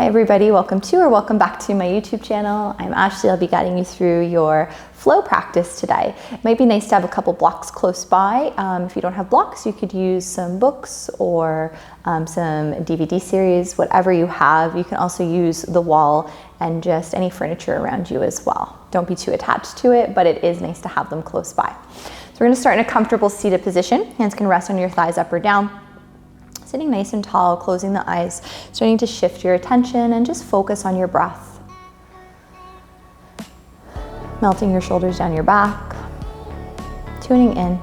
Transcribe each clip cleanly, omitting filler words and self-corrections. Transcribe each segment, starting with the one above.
Hi everybody, welcome to or welcome back to my YouTube channel. I'm Ashleigh. I'll be guiding you through your flow practice today. It might be nice to have a couple blocks close by. If you don't have blocks, you could use some books or some DVD series, whatever you have. You can also use the wall and just any furniture around you as well. Don't be too attached to it, but it is nice to have them close by. So we're going to start in a comfortable seated position. Hands can rest on your thighs up or down. Sitting nice and tall, closing the eyes, starting to shift your attention and just focus on your breath. Melting your shoulders down your back, tuning in.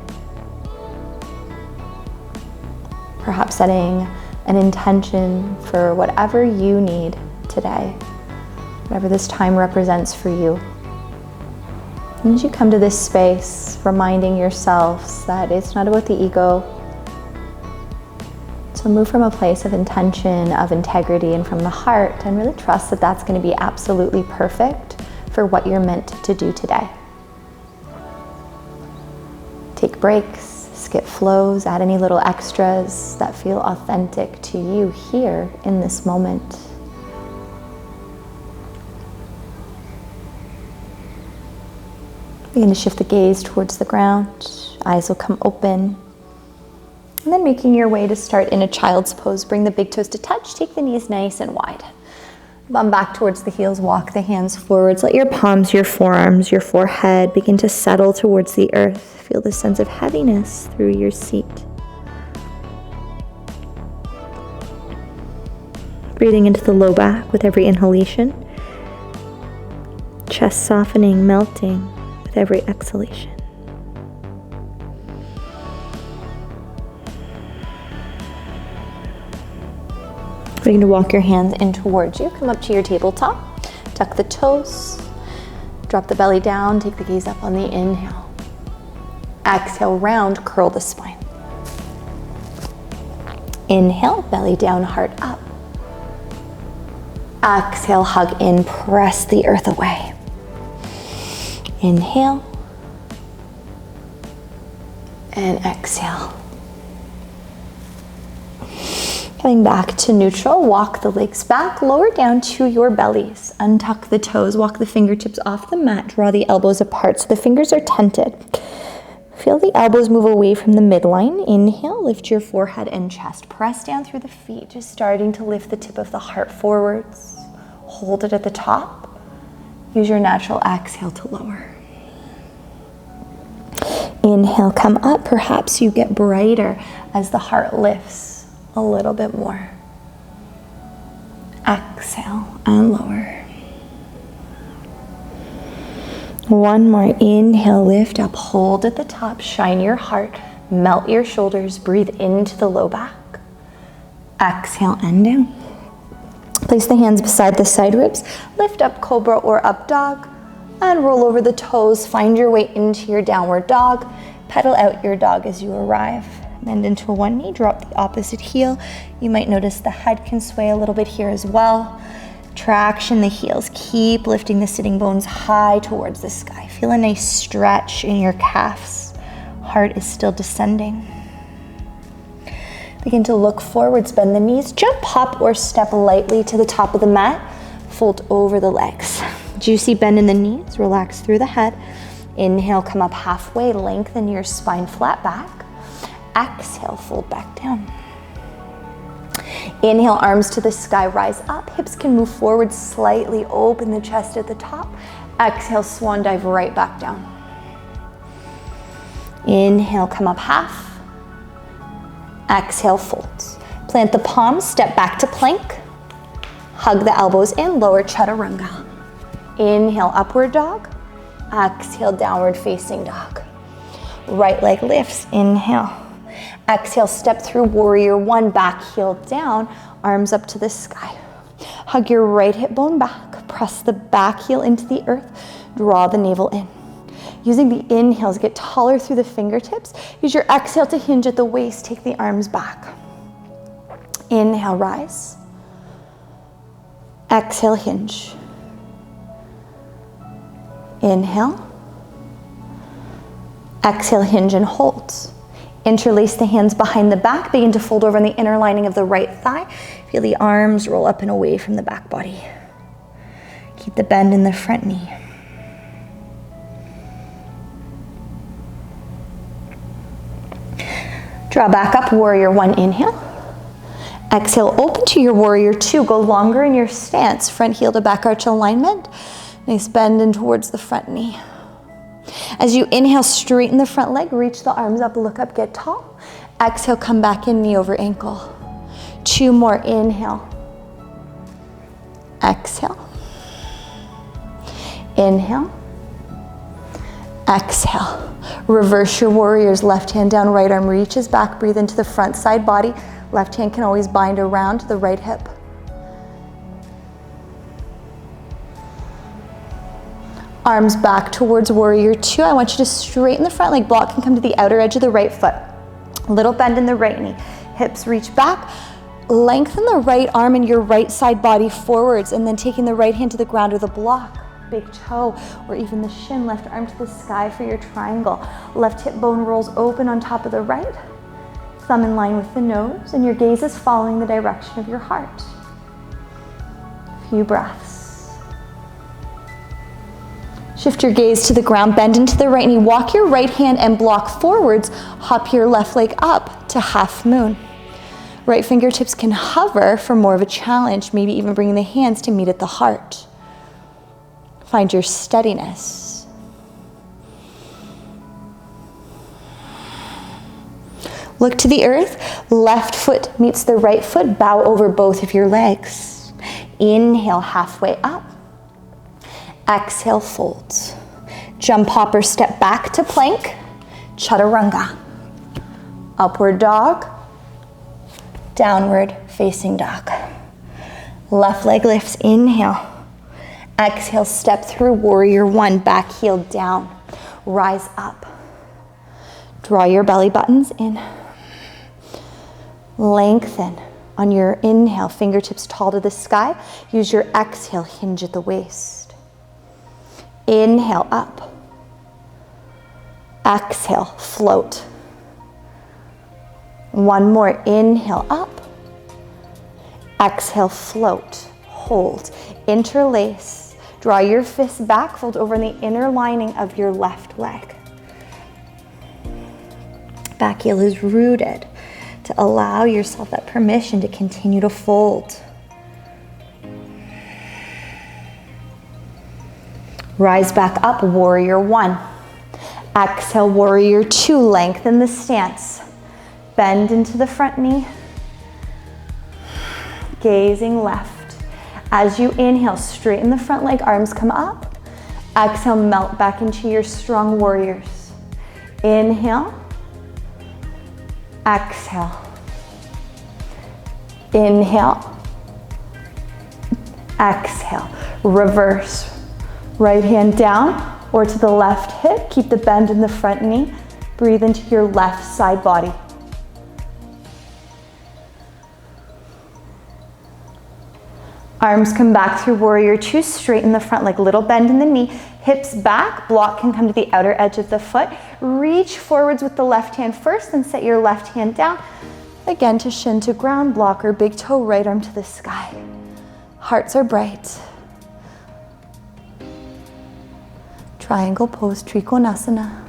Perhaps setting an intention for whatever you need today, whatever this time represents for you. And as you come to this space, reminding yourselves that it's not about the ego. So move from a place of intention, of integrity, and from the heart, and really trust that that's going to be absolutely perfect for what you're meant to do today. Take breaks, skip flows, add any little extras that feel authentic to you here in this moment. Begin to shift the gaze towards the ground. Eyes will come open. And then making your way to start in a child's pose. Bring the big toes to touch. Take the knees nice and wide. Bum back towards the heels. Walk the hands forwards. Let your palms, your forearms, your forehead begin to settle towards the earth. Feel the sense of heaviness through your seat. Breathing into the low back with every inhalation. Chest softening, melting with every exhalation. Begin to walk your hands in towards you. Come up to your tabletop. Tuck the toes. Drop the belly down. Take the gaze up on the inhale. Exhale, round, curl the spine. Inhale, belly down, heart up. Exhale, hug in, press the earth away. Inhale. And exhale. Coming back to neutral, walk the legs back, lower down to your bellies. Untuck the toes, walk the fingertips off the mat, draw the elbows apart so the fingers are tented. Feel the elbows move away from the midline. Inhale, lift your forehead and chest. Press down through the feet, just starting to lift the tip of the heart forwards. Hold it at the top. Use your natural exhale to lower. Inhale, come up. Perhaps you get brighter as the heart lifts a little bit more. Exhale and lower. One more. Inhale, lift up, hold at the top, shine your heart, melt your shoulders, breathe into the low back. Exhale and down. Place the hands beside the side ribs, lift up cobra or up dog, and roll over the toes. Find your way into your downward dog. Pedal out your dog as you arrive. Bend into one knee, drop the opposite heel. You might notice the head can sway a little bit here as well. Traction the heels. Keep lifting the sitting bones high towards the sky. Feel a nice stretch in your calves. Heart is still descending. Begin to look forwards, bend the knees. Jump, hop, or step lightly to the top of the mat. Fold over the legs. Juicy bend in the knees. Relax through the head. Inhale, come up halfway. Lengthen your spine flat back. Exhale, fold back down. Inhale, arms to the sky, rise up. Hips can move forward slightly, open the chest at the top. Exhale, swan dive right back down. Inhale, come up half. Exhale, fold. Plant the palms, step back to plank. Hug the elbows in, lower chaturanga. Inhale, upward dog. Exhale, downward facing dog. Right leg lifts, inhale. Exhale, step through warrior one, back heel down, arms up to the sky. Hug your right hip bone back, press the back heel into the earth, draw the navel in. Using the inhales, get taller through the fingertips. Use your exhale to hinge at the waist, take the arms back. Inhale, rise. Exhale, hinge. Inhale. Exhale, hinge and hold. Interlace the hands behind the back. Begin to fold over on the inner lining of the right thigh. Feel Feel the arms roll up and away from the back body. Keep the bend in the front knee. Draw back up, warrior one, inhale. Exhale, open to your warrior two. Go longer in your stance. Front heel to back arch alignment. Nice bend in towards the front knee. As you inhale, straighten the front leg, reach the arms up, look up, get tall. Exhale, come back in, knee over ankle. Two more, inhale. Exhale. Inhale. Exhale. Reverse your warriors. Left hand down, right arm reaches back. Breathe into the front side body. Left hand can always bind around the right hip. Arms back towards warrior two. I want you to straighten the front leg. Block can come to the outer edge of the right foot. Little bend in the right knee. Hips reach back. Lengthen the right arm and your right side body forwards, and then taking the right hand to the ground or the block. Big toe or even the shin. Left arm to the sky for your triangle. Left hip bone rolls open on top of the right. Thumb in line with the nose, and your gaze is following the direction of your heart. A few breaths. Shift your gaze to the ground, bend into the right knee. Walk your right hand and block forwards. Hop your left leg up to half moon. Right fingertips can hover for more of a challenge, maybe even bringing the hands to meet at the heart. Find your steadiness. Look to the earth. Left foot meets the right foot. Bow over both of your legs. Inhale, halfway up. Exhale, fold. Jump, hop, or step back to plank. Chaturanga. Upward dog. Downward facing dog. Left leg lifts, inhale. Exhale, step through warrior one, back heel down. Rise up. Draw your belly buttons in. Lengthen on your inhale, fingertips tall to the sky. Use your exhale, hinge at the waist. Inhale, up. Exhale, float. One more, inhale, up. Exhale, float, hold, interlace. Draw your fists back, fold over in the inner lining of your left leg. Back heel is rooted to allow yourself that permission to continue to fold. Rise back up, warrior one. Exhale, warrior two, lengthen the stance. Bend into the front knee. Gazing left. As you inhale, straighten the front leg, arms come up. Exhale, melt back into your strong warriors. Inhale. Exhale. Inhale. Exhale. Reverse. Right hand down or to the left hip. Keep the bend in the front knee. Breathe into your left side body. Arms come back through warrior two, straighten the front leg, little bend in the knee, hips back, block can come to the outer edge of the foot. Reach forwards with the left hand first, then set your left hand down. Again to shin to ground, blocker, big toe, right arm to the sky. Hearts are bright. Triangle pose, Trikonasana.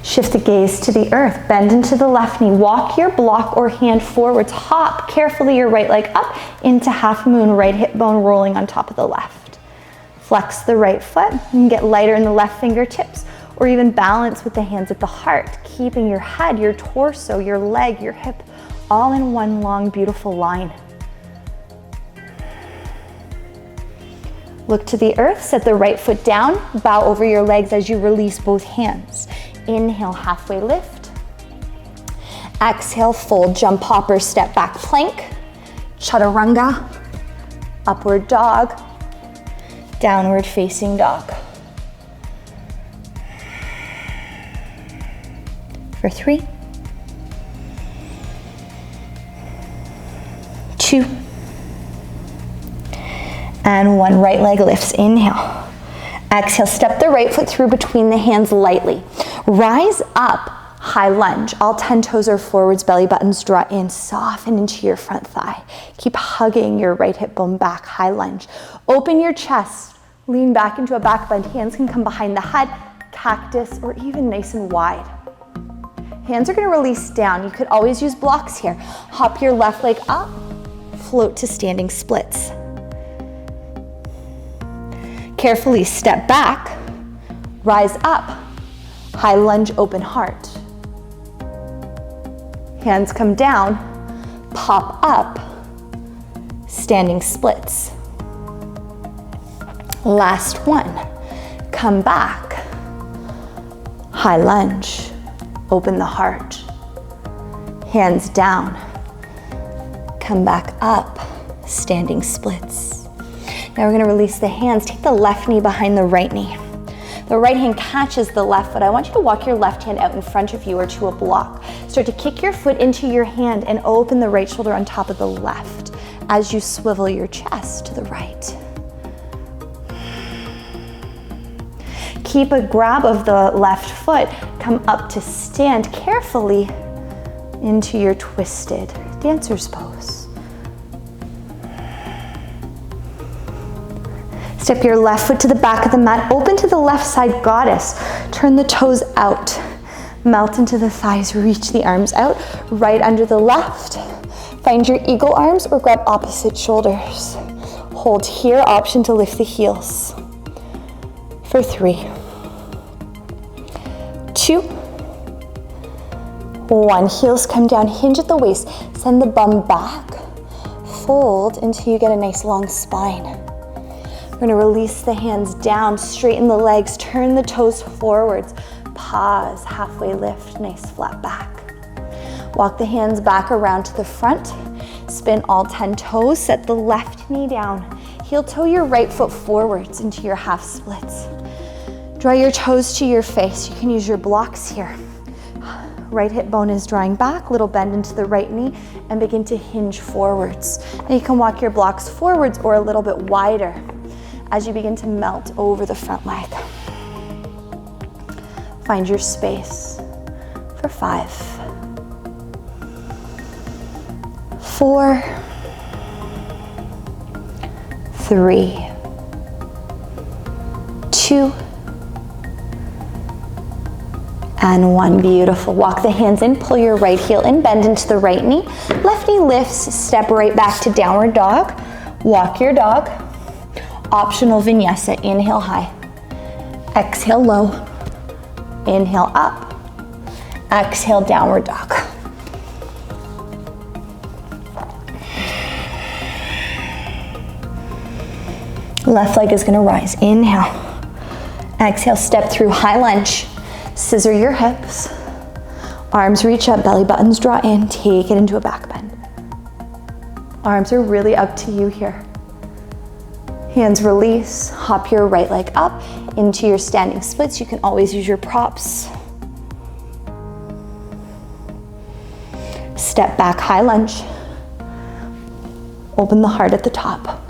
Shift the gaze to the earth, bend into the left knee, walk your block or hand forwards, hop carefully your right leg up into half moon, right hip bone rolling on top of the left. Flex the right foot and get lighter in the left fingertips, or even balance with the hands at the heart, keeping your head, your torso, your leg, your hip, all in one long, beautiful line. Look to the earth, set the right foot down, bow over your legs as you release both hands. Inhale, halfway lift. Exhale, fold, jump, hopper, step back, plank. Chaturanga, upward dog, downward facing dog. For 3, 2, and 1. Right leg lifts, inhale. Exhale, step the right foot through between the hands lightly. Rise up, high lunge. All 10 toes are forwards, belly buttons draw in, soften into your front thigh. Keep hugging your right hip bone back, high lunge. Open your chest, lean back into a back bend. Hands can come behind the head, cactus, or even nice and wide. Hands are gonna release down. You could always use blocks here. Hop your left leg up, float to standing splits. Carefully step back, rise up, high lunge, open heart. Hands come down, pop up, standing splits. Last one, come back, high lunge, open the heart. Hands down, come back up, standing splits. Now we're gonna release the hands. Take the left knee behind the right knee. The right hand catches the left foot. I want you to walk your left hand out in front of you or to a block. Start to kick your foot into your hand and open the right shoulder on top of the left as you swivel your chest to the right. Keep a grab of the left foot. Come up to stand carefully into your twisted dancer's pose. Step your left foot to the back of the mat, open to the left side, goddess. Turn the toes out, melt into the thighs, reach the arms out, right under the left. Find your eagle arms or grab opposite shoulders. Hold here, option to lift the heels. For 3, 2, 1. Heels come down, hinge at the waist. Send the bum back, fold until you get a nice long spine. We're gonna release the hands down, straighten the legs, turn the toes forwards, pause, halfway lift, nice flat back. Walk the hands back around to the front, spin all 10 toes, set the left knee down, heel toe your right foot forwards into your half splits. Draw your toes to your face, you can use your blocks here. Right hip bone is drawing back, little bend into the right knee, and begin to hinge forwards. Now you can walk your blocks forwards or a little bit wider as you begin to melt over the front leg. Find your space for 5, 4, 3, 2, and 1. Beautiful. Walk the hands in, pull your right heel in, bend into the right knee. Left knee lifts, step right back to downward dog. Walk your dog. Optional vinyasa, inhale high, exhale low, inhale up, exhale downward dog. Left leg is gonna rise, inhale, exhale, step through high lunge, scissor your hips, arms reach up, belly buttons draw in, take it into a back bend. Arms are really up to you here. Hands release, hop your right leg up into your standing splits. You can always use your props. Step back, high lunge. Open the heart at the top.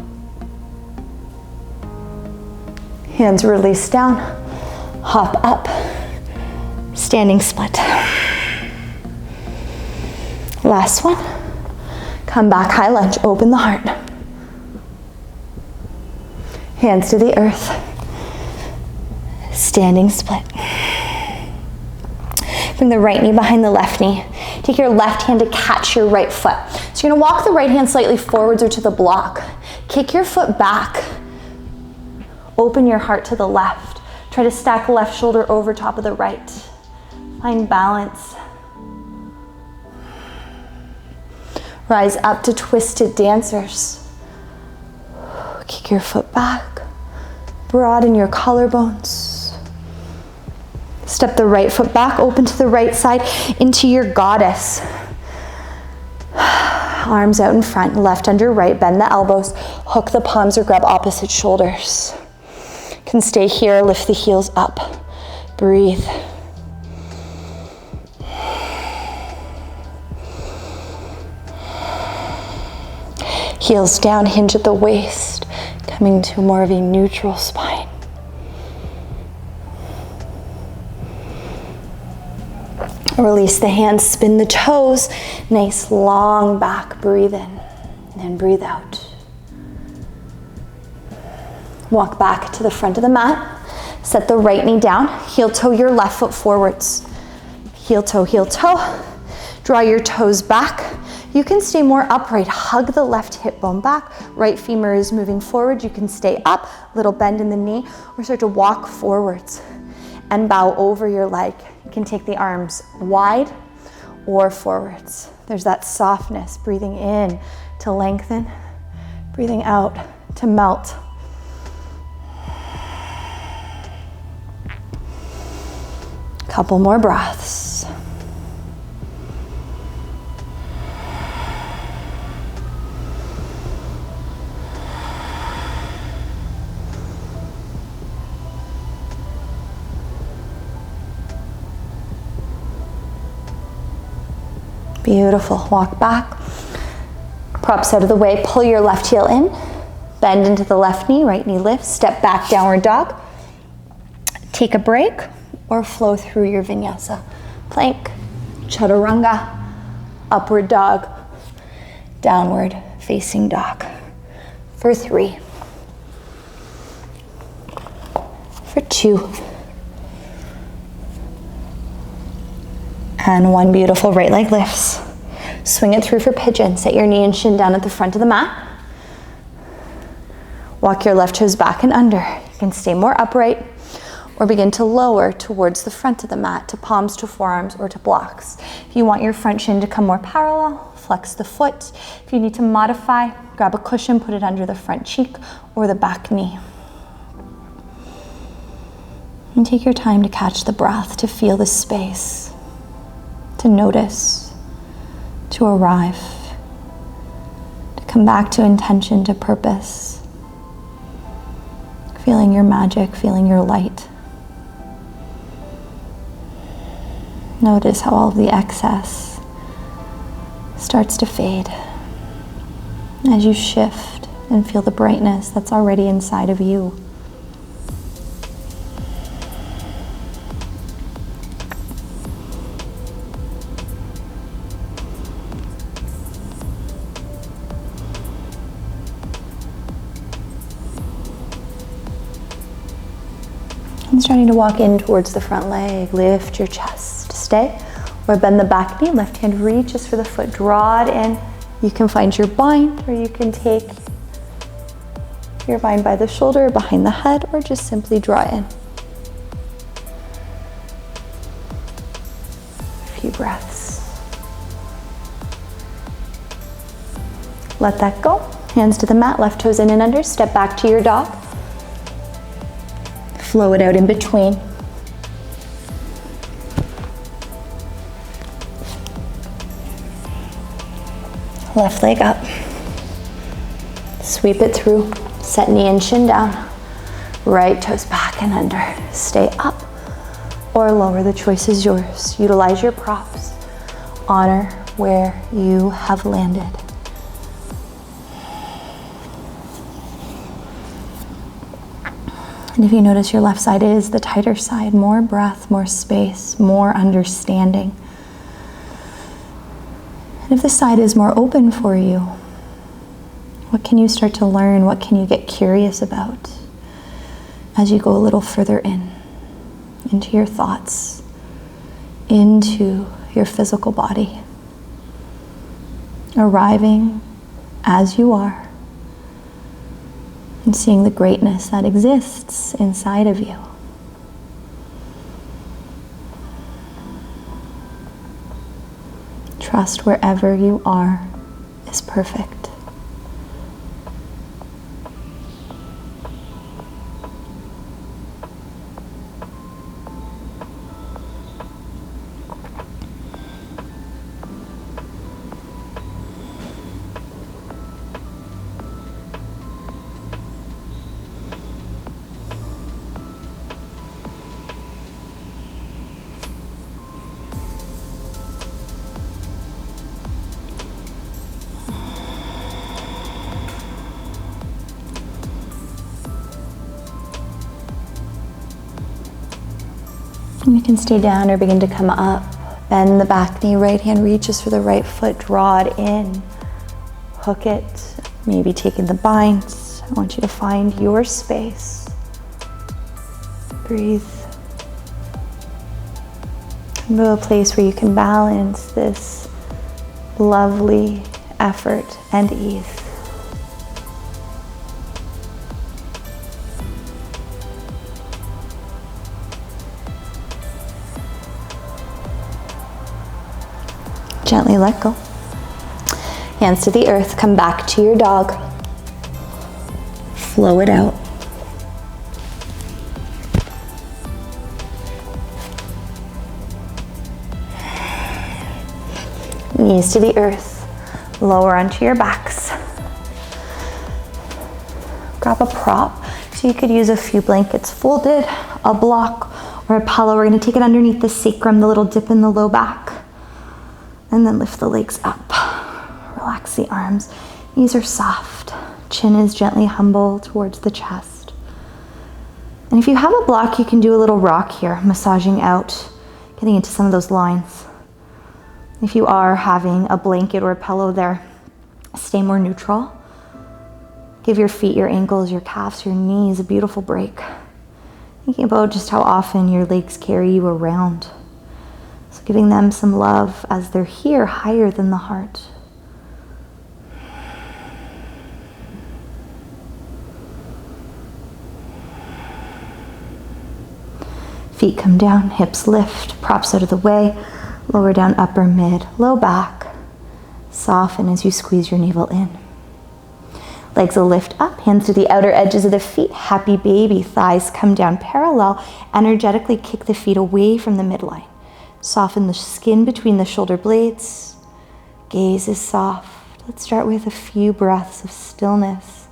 Hands release down, hop up, standing split. Last one. Come back, high lunge, open the heart. Hands to the earth, standing split. Bring the right knee behind the left knee. Take your left hand to catch your right foot. So you're gonna walk the right hand slightly forwards or to the block. Kick your foot back. Open your heart to the left. Try to stack left shoulder over top of the right. Find balance. Rise up to twisted dancers. Kick your foot back, broaden your collarbones. Step the right foot back, open to the right side into your goddess. Arms out in front, left under right, bend the elbows, hook the palms or grab opposite shoulders. You can stay here, lift the heels up, breathe. Heels down, hinge at the waist, coming to more of a neutral spine. Release the hands, spin the toes. Nice long back, breathe in and breathe out. Walk back to the front of the mat. Set the right knee down, heel toe your left foot forwards. Heel toe, draw your toes back. You can stay more upright, hug the left hip bone back, right femur is moving forward, you can stay up, little bend in the knee, or start to walk forwards and bow over your leg. You can take the arms wide or forwards. There's that softness, breathing in to lengthen, breathing out to melt. Couple more breaths. Beautiful. Walk back. Props out of the way. Pull your left heel in. Bend into the left knee. Right knee lifts. Step back, downward dog. Take a break or flow through your vinyasa. Plank, chaturanga, upward dog, downward facing dog. For 3. For 2. And 1. Beautiful. Right leg lifts. Swing it through for pigeon. Set your knee and shin down at the front of the mat. Walk your left toes back and under. You can stay more upright or begin to lower towards the front of the mat to palms, to forearms, or to blocks. If you want your front shin to come more parallel, flex the foot. If you need to modify, grab a cushion, put it under the front cheek or the back knee. And take your time to catch the breath, to feel the space, to notice, to arrive, to come back to intention, to purpose. Feeling your magic, feeling your light. Notice how all of the excess starts to fade as you shift and feel the brightness that's already inside of you. And starting to walk in towards the front leg, lift your chest. Stay, or bend the back knee, left hand reaches for the foot, draw it in. You can find your bind, or you can take your bind by the shoulder, behind the head, or just simply draw in. A few breaths. Let that go. Hands to the mat, left toes in and under, step back to your dog. Flow it out in between. Left leg up. Sweep it through. Set knee and shin down. Right toes back and under. Stay up or lower. The choice is yours. Utilize your props. Honor where you have landed. And if you notice your left side is the tighter side, more breath, more space, more understanding. And if the side is more open for you, what can you start to learn? What can you get curious about as you go a little further into your thoughts, into your physical body, arriving as you are and seeing the greatness that exists inside of you. Trust wherever you are is perfect. You can stay down or begin to come up Bend the back knee, right hand reaches for the right foot, draw it in, hook it, maybe taking the binds. I want you to find your space. Breathe. Come to a place where you can balance this lovely effort and ease. Gently let go. Hands to the earth, come back to your dog. Flow it out. Knees to the earth, lower onto your backs. Grab a prop, so you could use a few blankets folded, a block, or a pillow. We're gonna take it underneath the sacrum, the little dip in the low back. And then lift the legs up. Relax the arms. Knees are soft. Chin is gently humble towards the chest. And if you have a block, you can do a little rock here, massaging out, getting into some of those lines. If you are having a blanket or a pillow there, stay more neutral. Give your feet, your ankles, your calves, your knees a beautiful break. Thinking about just how often your legs carry you around. So giving them some love as they're here higher than the heart. Feet come down, hips lift, props out of the way, lower down upper mid, low back. Soften as you squeeze your navel in. Legs will lift up, hands to the outer edges of the feet, happy baby, thighs come down parallel, energetically kick the feet away from the midline. Soften the skin between the shoulder blades. Gaze is soft. Let's start with a few breaths of stillness,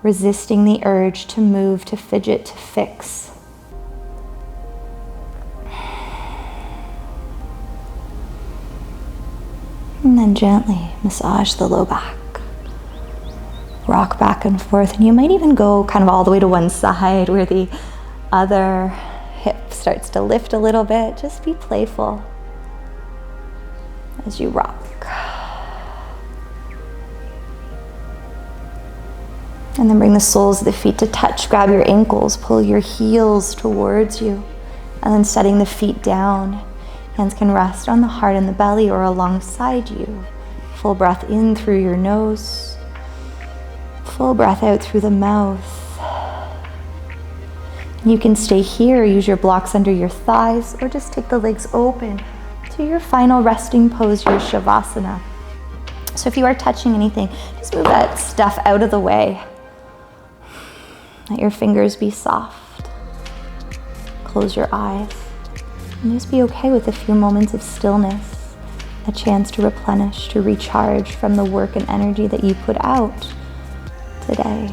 resisting the urge to move, to fidget, to fix. And then gently massage the low back. Rock back and forth, and you might even go kind of all the way to one side where the other hip starts to lift a little bit. Just be playful as you rock. And then bring the soles of the feet to touch. Grab your ankles, pull your heels towards you, and then setting the feet down. Hands can rest on the heart and the belly or alongside you. Full breath in through your nose. Full breath out through the mouth. You can stay here, use your blocks under your thighs, or just take the legs open to your final resting pose, your Shavasana. So if you are touching anything, just move that stuff out of the way. Let your fingers be soft. Close your eyes. And just be okay with a few moments of stillness, a chance to replenish, to recharge from the work and energy that you put out today.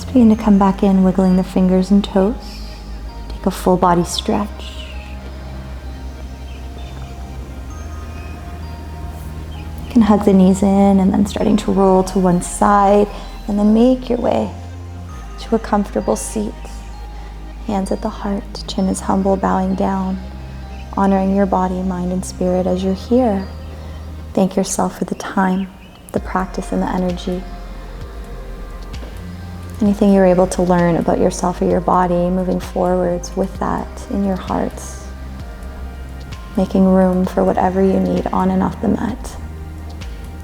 Begin to come back in, wiggling the fingers and toes. Take a full body stretch. You can hug the knees in and then starting to roll to one side, and then make your way to a comfortable seat. Hands at the heart, chin is humble, bowing down, honoring your body, mind, and spirit as you're here. Thank yourself for the time, the practice, and the energy. Anything you're able to learn about yourself or your body, moving forwards with that in your hearts. Making room for whatever you need on and off the mat.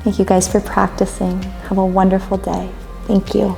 Thank you guys for practicing. Have a wonderful day. Thank you.